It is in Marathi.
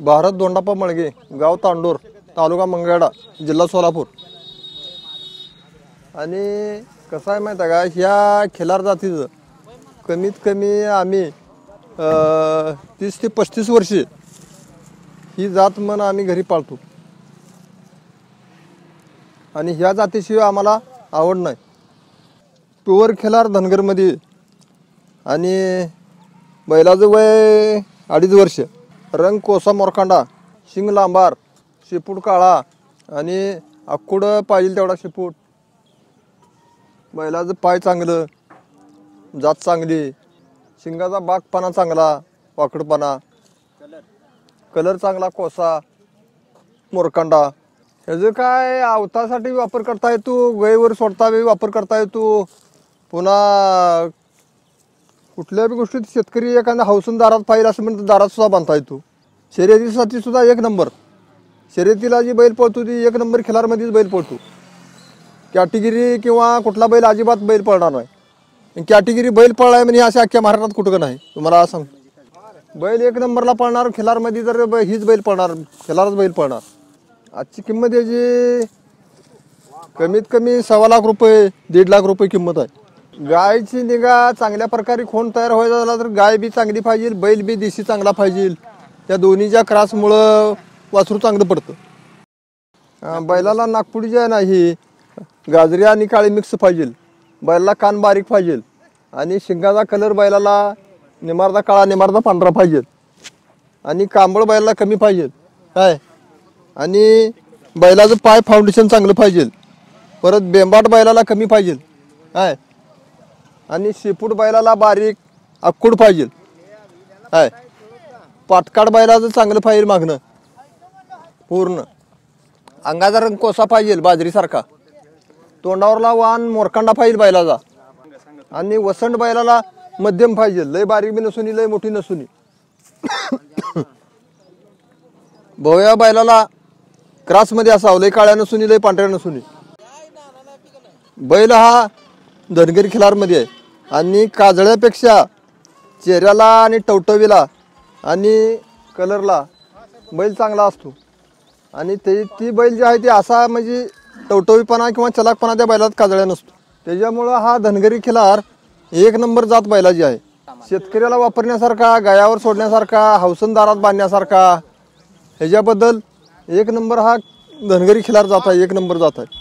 भारत दोंडाप्पा मळगे, गाव तांडोर, तालुका मंगळवेढा, जिल्हा सोलापूर। आणि कसं आहे माहिती आहे का, ह्या खिलार जातीचं कमीत कमी आम्ही 30 ते 35 वर्षे ही जात मन आम्ही घरी पाळतो आणि ह्या जातीशिवाय आम्हाला आवड नाही। प्युअर खिलार धनगरमध्ये आणि बैलाचं वय 2.5 वर्ष, रंग कोसा मोरकांडा, शिंग लांबार, शेपूट काळा आणि आकुड पाहिजे तेवढा शेपूट। बैलाचं पाय चांगलं, जात चांगली, शिंगाचा बाकपणा चांगला, वाकडपणा, कलर चांगला, कोसा मोरकांडा। ह्याचं काय अवतासाठी वापर करता येतो, गैवर सोडता वापर करता येतो। पुन्हा कुठल्या बी गोष्टीत शेतकरी एखादा हौसून दारात पाहिजे असं म्हणतं दारात सुद्धा बांधता येतो। शर्यतीसाठी सुद्धा 1 नंबर, शर्यतीला जी बैल पळतो ती 1 नंबर खिलारमध्येच बैल पळतो। कॅटेगरी किंवा कुठला बैल अजिबात बैल पळणार नाही। कॅटेगरी बैल पळलाय म्हणजे अशा अख्ख्या महाराष्ट्रात कुठं नाही, तुम्हाला सांग। बैल 1 नंबरला पळणार खिलारमध्ये जर हीच बैल पळणार, खिलारच बैल पळणार। आजची किंमत याची कमीत कमी 1.25 लाख रुपये, 1.5 लाख रुपये किंमत आहे। गायची निगा चांगल्या प्रकारे खोंड तयार व्हायचा झाला तर गाय बी चांगली पाहिजे, बैल बी देशी चांगला पाहिजे। त्या दोन्हीच्या क्रॉसमुळं वासरू चांगलं पडतं। बैलाला नागपुडी जी आहे ना ही गाजरी आणि काळी मिक्स पाहिजे, बैलाला कान बारीक पाहिजे आणि शिंगाचा कलर बैलाला निमार्दा काळा निमार्दा पांढरा पाहिजे आणि कांबळ बैलाला कमी पाहिजे काय, आणि बैलाचं पाय फाउंडेशन चांगलं पाहिजे। परत बेंबाट बैलाला कमी पाहिजे काय, आणि शेपूट बैलाला बारीक आकुड पाहिजे काय, पाटकाड बैलाचं चांगलं पाहिजे, मागणं पूर्ण अंगाचा रंग कोसा पाहिजे बाजरीसारखा, तोंडावरला वाण मोरकांडा पाहिजे बैलाचा, आणि वसंत बैलाला मध्यम पाहिजे, लय बारीक बी नसुनी लय मोठी नसुनी। भोया बैलाला क्रॉसमध्ये असावं, लय काळ्या नसुनी लय पांढऱ्या नसुनी। बैल हा धनगरी खिलारमध्ये आहे आणि काजळ्यापेक्षा चेहऱ्याला आणि टवटवीला आणि कलरला बैल चांगला असतो। आणि ती बैल जी आहे ती असा म्हणजे टवटवीपणा किंवा चलाकपणा त्या बैलात काजळ्या नसतो। त्याच्यामुळं हा धनगरी खिलार 1 नंबर जात बैलाची आहे। शेतकऱ्याला वापरण्यासारखा, गायावर सोडण्यासारखा, हौसन दारात बांधण्यासारखा, ह्याच्याबद्दल 1 नंबर हा धनगरी खिलार जात आहे, 1 नंबर जात आहे।